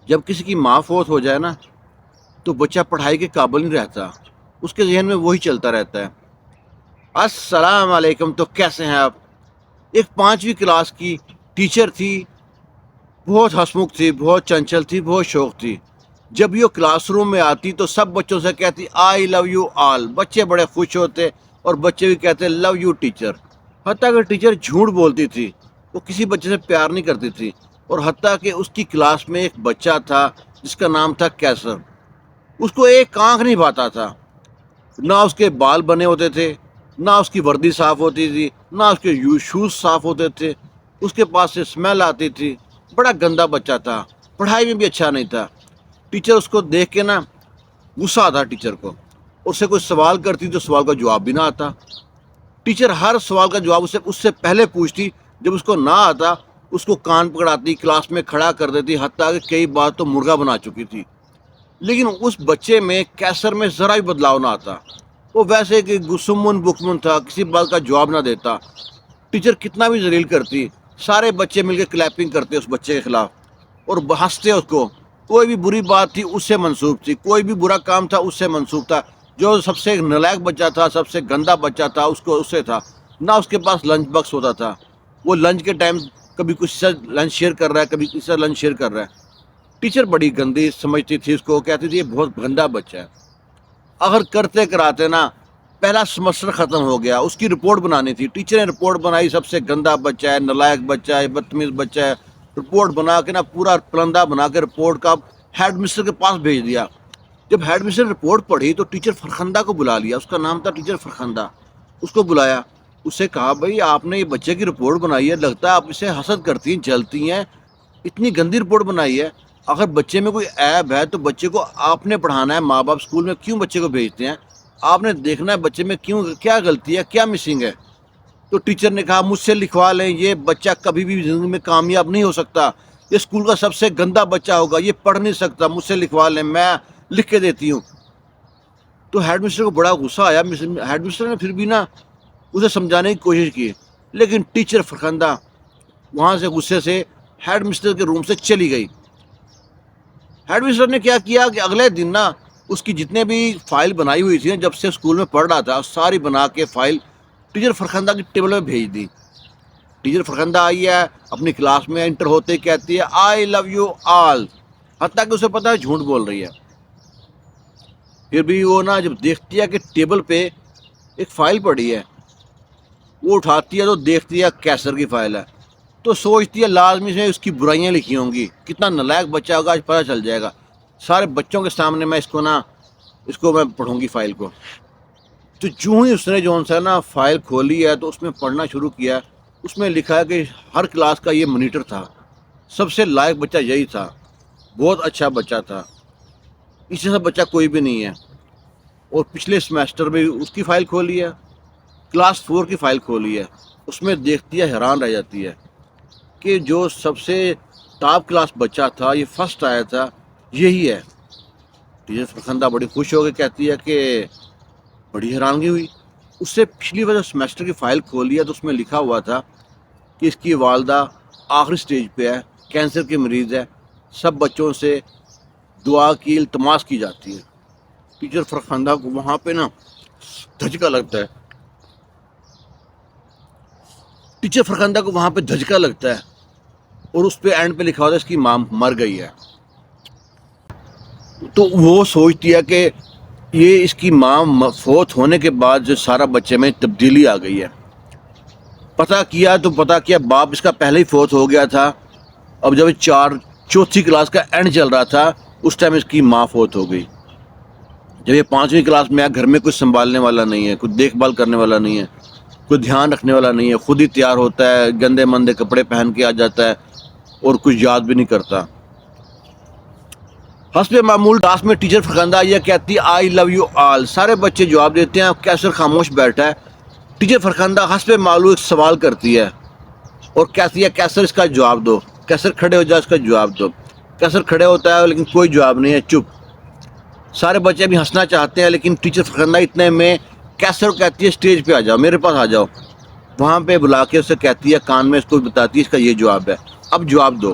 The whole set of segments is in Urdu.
جب کسی کی ماں فوت ہو جائے نا تو بچہ پڑھائی کے قابل نہیں رہتا، اس کے ذہن میں وہی چلتا رہتا ہے۔ السلام علیکم، تو کیسے ہیں آپ؟ ایک 5ویں کلاس کی ٹیچر تھی، بہت ہسمکھ تھی، بہت چنچل تھی، بہت شوق تھی۔ جب یہ کلاس روم میں آتی تو سب بچوں سے کہتی آئی لو یو آل، بچے بڑے خوش ہوتے اور بچے بھی کہتے لو یو ٹیچر۔ حتیٰ کہ ٹیچر جھوٹ بولتی تھی، وہ کسی بچے سے پیار نہیں کرتی تھی، اور حتیٰ کہ اس کی کلاس میں ایک بچہ تھا جس کا نام تھا کیسر، اس کو ایک آنکھ نہیں بھاتا تھا، نہ اس کے بال بنے ہوتے تھے، نہ اس کی وردی صاف ہوتی تھی، نہ اس کے شوز صاف ہوتے تھے، اس کے پاس سے اسمیل آتی تھی، بڑا گندا بچہ تھا، پڑھائی میں بھی اچھا نہیں تھا۔ ٹیچر اس کو دیکھ کے نا غصہ آتا ٹیچر کو، اس سے کوئی سوال کرتی تو سوال کا جواب بھی نہ آتا۔ ٹیچر ہر سوال کا جواب اس سے پہلے پوچھتی، جب اس کو نہ آتا اس کو کان پکڑاتی، کلاس میں کھڑا کر دیتی، حتیٰ کہ کئی بار تو مرغا بنا چکی تھی۔ لیکن اس بچے میں کیسر میں ذرا بھی بدلاؤ نہ آتا، وہ ویسے کہ گسمن بکمن تھا، کسی بات کا جواب نہ دیتا۔ ٹیچر کتنا بھی ذلیل کرتی، سارے بچے مل کے کلیپنگ کرتے اس بچے کے خلاف اور ہنستے اس کو۔ کوئی بھی بری بات تھی اس سے منسوب تھی، کوئی بھی برا کام تھا اس سے منسوب تھا۔ جو سب سے نالائق بچہ تھا، سب سے گندا بچہ تھا، اس سے تھا۔ نہ اس کے پاس لنچ باکس ہوتا تھا، وہ لنچ کے ٹائم کبھی کسی سے لنچ شیئر کر رہا ہے، کبھی کسی سے لنچ شیئر کر رہا ہے۔ ٹیچر بڑی گندی سمجھتی تھی اس کو، کہتی تھی یہ بہت گندا بچہ ہے۔ اگر کرتے کراتے نا پہلا سمسٹر ختم ہو گیا، اس کی رپورٹ بنانی تھی، ٹیچر نے رپورٹ بنائی، سب سے گندا بچہ ہے، نالائق بچہ ہے، بدتمیز بچہ ہے، رپورٹ بنا کے نا پورا پلندہ بنا کے رپورٹ کا ہیڈ مسٹر کے پاس بھیج دیا۔ جب ہیڈ مسٹر نے رپورٹ پڑھی تو ٹیچر فرخندہ کو بلا لیا، اس کا نام تھا ٹیچر فرخندہ۔ اس کو بلایا، اس سے کہا بھائی آپ نے یہ بچے کی رپورٹ بنائی ہے، لگتا ہے آپ اسے حسد کرتی ہیں، جلتی ہیں، اتنی گندی رپورٹ بنائی ہے۔ اگر بچے میں کوئی عیب ہے تو بچے کو آپ نے پڑھانا ہے، ماں باپ اسکول میں کیوں بچے کو بھیجتے ہیں؟ آپ نے دیکھنا ہے بچے میں کیا غلطی ہے، کیا مسنگ ہے۔ تو ٹیچر نے کہا مجھ سے لکھوا لیں، یہ بچہ کبھی بھی زندگی میں کامیاب نہیں ہو سکتا، یہ اسکول کا سب سے گندا بچہ ہوگا، یہ پڑھ نہیں سکتا، مجھ سے لکھوا لیں، میں لکھ کے دیتی ہوں۔ تو ہیڈ مسٹر کو بڑا غصہ آیا۔ ہیڈ مسٹر نے پھر بھی نا اسے سمجھانے کی کوشش کی، لیکن ٹیچر فرخندہ وہاں سے غصے سے ہیڈ مسٹر کے روم سے چلی گئی۔ ہیڈ مسٹر نے کیا کیا کہ اگلے دن نا اس کی جتنے بھی فائل بنائی ہوئی تھی جب سے اسکول میں پڑھ رہا تھا، ساری بنا کے فائل ٹیچر فرخندہ کی ٹیبل میں بھیج دی۔ ٹیچر فرخندہ آئی ہے، اپنی کلاس میں انٹر ہوتے ہی کہتی ہے آئی لو یو آل، حتیٰ کہ اسے پتا ہے جھوٹ بول رہی ہے۔ پھر بھی وہ نا جب دیکھتی ہے کہ ٹیبل پہ ایک فائل پڑی ہے، وہ اٹھاتی ہے تو دیکھتی ہے کیسر کی فائل ہے، تو سوچتی ہے لازمی سے اس کی برائیاں لکھی ہوں گی، کتنا نالائق بچہ ہوگا، آج پتہ چل جائے گا، سارے بچوں کے سامنے میں اس کو میں پڑھوں گی فائل کو۔ تو جو ہی اس نے نا فائل کھولی ہے تو اس میں پڑھنا شروع کیا، اس میں لکھا ہے کہ ہر کلاس کا یہ مانیٹر تھا، سب سے لائق بچہ یہی تھا، بہت اچھا بچہ تھا، اس جیسا بچہ کوئی بھی نہیں ہے۔ اور پچھلے سمیسٹر میں اس کی فائل کھولی ہے، کلاس 4 کی فائل کھولی ہے، اس میں دیکھتی ہے حیران رہ جاتی ہے کہ جو سب سے ٹاپ کلاس بچہ تھا، یہ فرسٹ آیا تھا، یہی ہے۔ ٹیچر فرخندہ بڑی خوش ہو کے کہتی ہے کہ بڑی حیرانگی ہوئی۔ اس سے پچھلی وجہ سمیسٹر کی فائل کھولی ہے تو اس میں لکھا ہوا تھا کہ اس کی والدہ آخری سٹیج پہ ہے، کینسر کی مریض ہے، سب بچوں سے دعا کی التماس کی جاتی ہے۔ ٹیچر فرخندہ کو وہاں پہ نا دھچکا لگتا ہے، ٹیچر فرخندہ کو وہاں پہ دھچکا لگتا ہے، اور اس پہ اینڈ پہ لکھا ہوتا ہے اس کی ماں مر گئی ہے۔ تو وہ سوچتی ہے کہ یہ اس کی ماں فوت ہونے کے بعد جو سارا بچے میں تبدیلی آ گئی ہے۔ پتہ کیا باپ اس کا پہلے ہی فوت ہو گیا تھا، اب جب چوتھی کلاس کا اینڈ چل رہا تھا اس ٹائم اس کی ماں فوت ہو گئی۔ جب یہ 5ویں کلاس میں گھر میں کچھ سنبھالنے والا نہیں ہے، کوئی دیکھ بھال کرنے والا نہیں ہے، کوئی دھیان رکھنے والا نہیں ہے، خود ہی تیار ہوتا ہے، گندے مندے کپڑے پہن کے آ جاتا ہے اور کچھ یاد بھی نہیں کرتا۔ حسب معمول کلاس میں ٹیچر فرخندہ یہ کہتی آئی لو یو آل، سارے بچے جواب دیتے ہیں، کیسر خاموش بیٹھا ہے۔ ٹیچر فرخندہ حسب معمول ایک سوال کرتی ہے اور کہتی ہے کیسر اس کا جواب دو، کیسر کھڑے ہو جائے، اس کا جواب دو۔ کیسر کھڑے ہوتا ہے لیکن کوئی جواب نہیں ہے، چپ۔ سارے بچے بھی ہنسنا چاہتے ہیں لیکن ٹیچر فرخندہ اتنے میں کیسر کہتی ہے اسٹیج پہ آ جاؤ، میرے پاس آ جاؤ، وہاں پہ بلا کے اسے کہتی ہے کان میں، اس کو بتاتی ہے اس کا یہ جواب ہے، اب جواب دو۔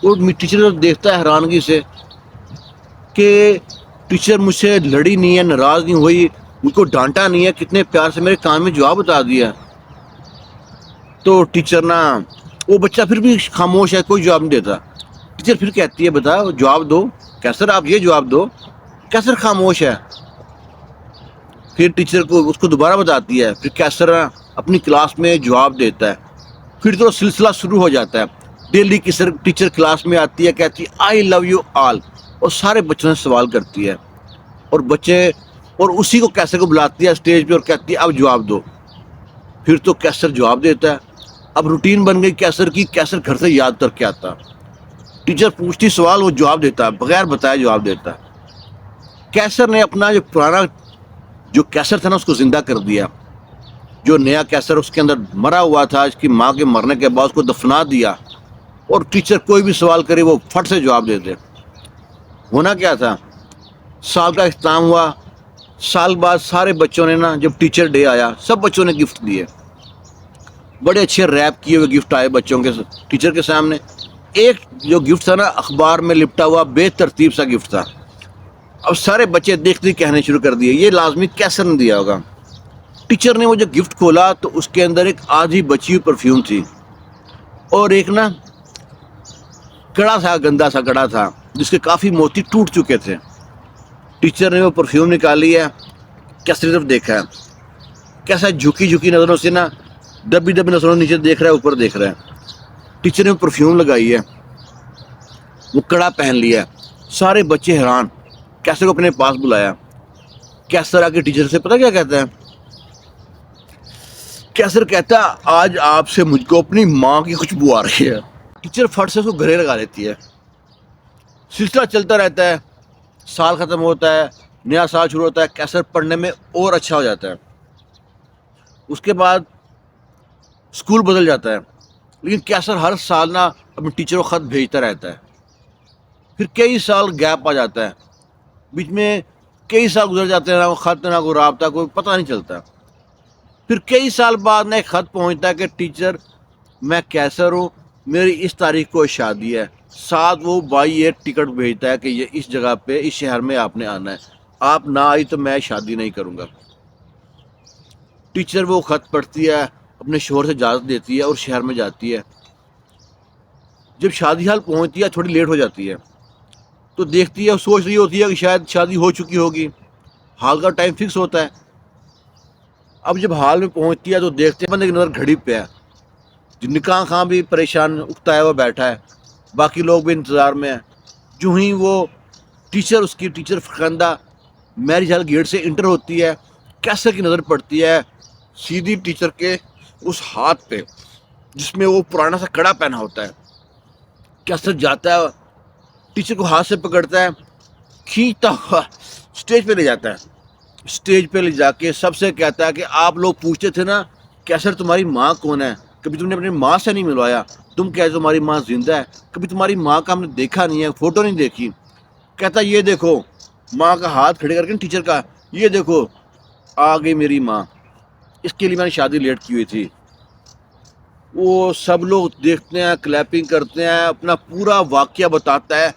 وہ ٹیچر دیکھتا ہے حیرانگی سے کہ ٹیچر مجھ سے لڑی نہیں ہے، ناراض نہیں ہوئی، مجھ کو ڈانٹا نہیں ہے، کتنے پیار سے میرے کان میں جواب بتا دیا۔ تو ٹیچر نا، وہ بچہ پھر بھی خاموش ہے، کوئی جواب نہیں دیتا۔ ٹیچر پھر کہتی ہے بیٹا جواب دو، کیسر آپ یہ جواب دو، کیسر خاموش ہے۔ پھر ٹیچر کو اس کو دوبارہ بتاتی ہے، پھر کیسر اپنی کلاس میں جواب دیتا ہے۔ پھر تو سلسلہ شروع ہو جاتا ہے۔ ڈیلی کیسر ٹیچر کلاس میں آتی ہے، کہتی ہے آئی لو یو آل، اور سارے بچوں سے سوال کرتی ہے، اور بچے اور اسی کو کیسر کو بلاتی ہے اسٹیج پہ اور کہتی ہے اب جواب دو۔ پھر تو کیسر جواب دیتا ہے۔ اب روٹین بن گئی کیسر کی، کیسر گھر سے یاد کر کے آتا، ٹیچر پوچھتی سوال وہ جواب دیتا، بغیر بتائے جواب دیتا۔ کیسر نے اپنا جو پرانا جو کیسر تھا نا اس کو زندہ کر دیا، جو نیا کیسر اس کے اندر مرا ہوا تھا، اس کی ماں کے مرنے کے بعد اس کو دفنا دیا، اور ٹیچر کوئی بھی سوال کرے وہ فٹ سے جواب دیتے۔ ہونا کیا تھا، سال کا اختتام ہوا، سال بعد سارے بچوں نے نا، جب ٹیچر ڈے آیا سب بچوں نے گفٹ دیے، بڑے اچھے ریپ کیے ہوئے گفٹ آئے بچوں کے ٹیچر کے سامنے۔ ایک جو گفٹ تھا نا اخبار میں لپٹا ہوا بے ترتیب سا گفٹ تھا۔ اب سارے بچے دیکھتے کہنے شروع کر دیے یہ لازمی کیسر نے دیا ہوگا۔ ٹیچر نے وہ جو گفٹ کھولا تو اس کے اندر ایک آدھی بچی ہوئی پرفیوم تھی، اور ایک نا کڑا تھا، گندا سا کڑا تھا جس کے کافی موتی ٹوٹ چکے تھے۔ ٹیچر نے وہ پرفیوم نکالی ہے، کیسر طرف دیکھا ہے، کیسا جھکی جھکی نظروں سے نا، دبی دبی نظروں نیچے دیکھ رہا ہے، اوپر دیکھ رہا ہے۔ ٹیچر نے وہ پرفیوم لگائی ہے، وہ کڑا پہن لیا ہے، سارے بچے حیران، کیسر کو اپنے پاس بلایا۔ کیسر آ کے ٹیچر سے پتہ کیا کہتا ہے، کیسر کہتا ہے آج آپ سے مجھ کو اپنی ماں کی خوشبو آ رہی ہے۔ ٹیچر فٹ سے اس کو گھرے لگا دیتی ہے۔ سلسلہ چلتا رہتا ہے، سال ختم ہوتا ہے، نیا سال شروع ہوتا ہے، کیسر پڑھنے میں اور اچھا ہو جاتا ہے۔ اس کے بعد اسکول بدل جاتا ہے، لیکن کیسر ہر سال نا اپنے ٹیچر کو خط بھیجتا رہتا ہے۔ پھر کئی سال گیپ آ جاتا ہے، بیچ میں کئی سال گزر جاتے ہیں، نہ کوئی خط نہ کوئی رابطہ، کوئی پتہ نہیں چلتا۔ پھر کئی سال بعد نہ ایک خط پہنچتا ہے کہ ٹیچر میں کیسر ہوں، میری اس تاریخ کو شادی ہے، ساتھ وہ بائی ایئر ٹکٹ بھیجتا ہے کہ یہ اس جگہ پہ اس شہر میں آپ نے آنا ہے، آپ نہ آئی تو میں شادی نہیں کروں گا۔ ٹیچر وہ خط پڑھتی ہے، اپنے شوہر سے اجازت لیتی ہے اور شہر میں جاتی ہے۔ جب شادی حال پہنچتی ہے تھوڑی لیٹ ہو جاتی ہے، تو دیکھتی ہے، سوچ رہی ہوتی ہے کہ شاید شادی ہو چکی ہوگی، حال کا ٹائم فکس ہوتا ہے۔ اب جب حال میں پہنچتی ہے تو دیکھتے ہیں بندے کی نظر گھڑی پہ ہے، جو نکاح خاں بھی پریشان اکتا ہے، وہ بیٹھا ہے، باقی لوگ بھی انتظار میں ہیں۔ جو ہی وہ ٹیچر، اس کی teacher Farkhanda marriage hall gate سے انٹر ہوتی ہے، کیسر کی نظر پڑتی ہے سیدھی ٹیچر کے اس ہاتھ پہ جس میں وہ پرانا سا کڑا پہنا ہوتا ہے۔ کیسر جاتا ہے، ٹیچر کو ہاتھ سے پکڑتا ہے، کھینچتا ہوا اسٹیج پہ لے جاتا ہے۔ اسٹیج پہ لے جا کے سب سے کہتا ہے کہ آپ لوگ پوچھتے تھے نا کیسر تمہاری ماں کون ہے، کبھی تم نے اپنی ماں سے نہیں ملوایا، تم کہتے تمہاری ماں زندہ ہے، کبھی تمہاری ماں کا ہم نے دیکھا نہیں ہے، فوٹو نہیں دیکھی۔ کہتا یہ دیکھو، ماں کا ہاتھ کھڑے کر کے ٹیچر کا، یہ دیکھو آ گئی میری ماں، اس کے لیے میں نے شادی لیٹ کی ہوئی تھی۔ وہ سب لوگ دیکھتے ہیں، کلیپنگ کرتے ہیں، اپنا پورا واقعہ بتاتا ہے،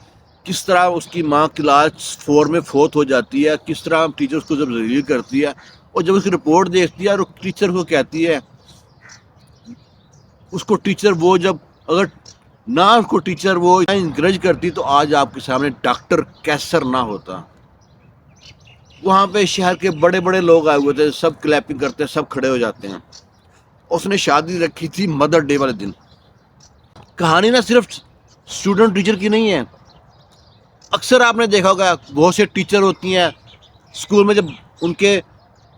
کس طرح اس کی ماں کلاس 4 میں فوت ہو جاتی ہے، کس طرح ٹیچر اس کو جب ذلیل کرتی ہے، اور جب اس کی رپورٹ دیکھتی ہے اور ٹیچر کو کہتی ہے، اس کو ٹیچر وہ جب اگر نہ اس کو ٹیچر وہ انکریج کرتی تو آج آپ کے سامنے ڈاکٹر کیسر نہ ہوتا۔ وہاں پہ شہر کے بڑے بڑے لوگ آئے ہوئے تھے، سب کلیپنگ کرتے ہیں، سب کھڑے ہو جاتے ہیں۔ اس نے شادی رکھی تھی مدر ڈے والے دن۔ کہانی نہ صرف اسٹوڈنٹ ٹیچر کی نہیں ہے، اکثر آپ نے دیکھا ہوگا بہت سے ٹیچر ہوتی ہیں اسکول میں، جب ان کے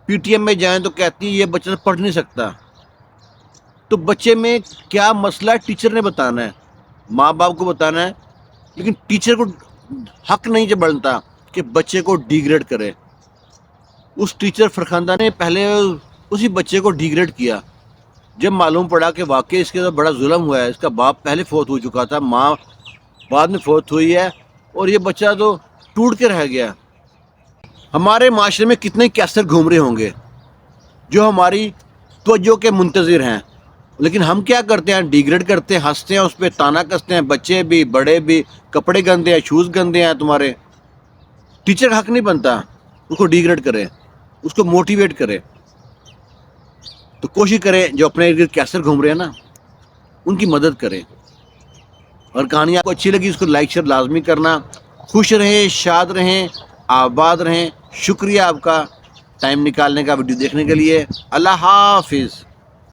پی ٹی ایم میں جائیں تو کہتی ہیں یہ بچہ پڑھ نہیں سکتا، تو بچے میں کیا مسئلہ ہے ٹیچر نے بتانا ہے، ماں باپ کو بتانا ہے، لیکن ٹیچر کو حق نہیں بنتا کہ بچے کو ڈی گریڈ کرے۔ اس ٹیچر فرخندہ نے پہلے اسی بچے کو ڈی گریڈ کیا، جب معلوم پڑا کہ واقعی اس کے ساتھ بڑا ظلم ہوا ہے، اس کا باپ پہلے فوت ہو چکا تھا، ماں بعد میں فوت ہوئی ہے، اور یہ بچہ تو ٹوٹ کے رہ گیا۔ ہمارے معاشرے میں کتنے کیسر گھوم رہے ہوں گے جو ہماری توجہ کے منتظر ہیں، لیکن ہم کیا کرتے ہیں؟ ڈیگریڈ کرتے ہیں، ہنستے ہیں اس پہ، تانا کستے ہیں، بچے بھی بڑے بھی، کپڑے گندے ہیں، شوز گندے ہیں تمہارے۔ ٹیچر کا حق نہیں بنتا اس کو ڈیگریڈ کرے، اس کو موٹیویٹ کرے۔ تو کوشش کریں جو اپنے ارد گرد کیسر گھوم رہے ہیں نا، ان کی مدد کریں۔ اور کہانی آپ کو اچھی لگی اس کو لائک شیئر لازمی کرنا۔ خوش رہیں، شاد رہیں، آباد رہیں۔ شکریہ آپ کا ٹائم نکالنے کا ویڈیو دیکھنے کے لیے۔ اللہ حافظ۔